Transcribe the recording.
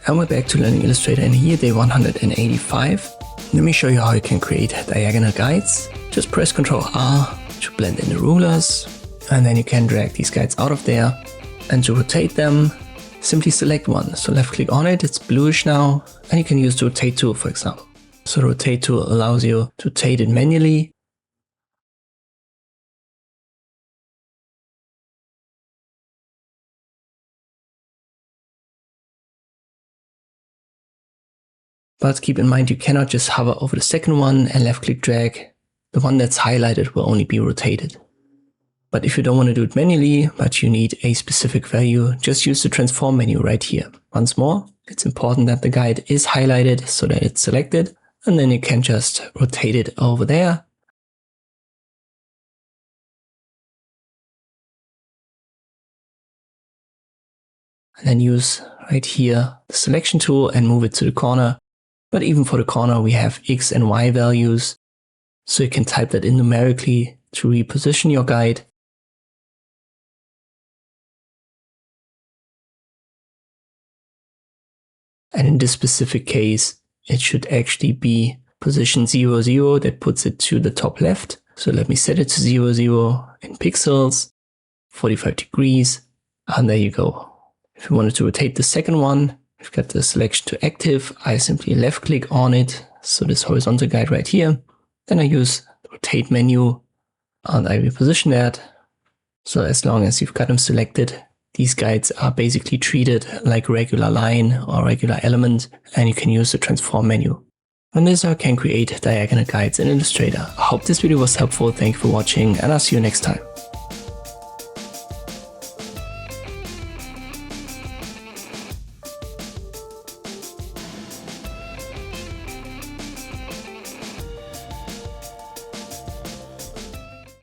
And we're back to learning Illustrator, and here day 185. Let me show you how you can create diagonal guides. Just press Ctrl R to blend in the rulers, and then you can drag these guides out of there. And to rotate them, simply select one. So left click on it, it's bluish now, and you can use the rotate tool, for example. So the rotate tool allows you to rotate it manually. But keep in mind, you cannot just hover over the second one and left click drag. The one that's highlighted will only be rotated. But if you don't want to do it manually, but you need a specific value, just use the transform menu right here. Once more, it's important that the guide is highlighted so that it's selected, and then you can just rotate it over there. And then use right here the selection tool and move it to the corner. But even for the corner, we have X and Y values. So you can type that in numerically to reposition your guide. And in this specific case, it should actually be position 0, 0. That puts it to the top left. So let me set it to 0, 0 in pixels, 45 degrees. And there you go. If you wanted to rotate the second one, we've got the selection to active. I simply left click on it. So this horizontal guide right here. Then I use the rotate menu and I reposition that. So as long as you've got them selected, these guides are basically treated like a regular line or regular element, and you can use the transform menu. And this is how you can create diagonal guides in Illustrator. I hope this video was helpful. Thank you for watching, and I'll see you next time.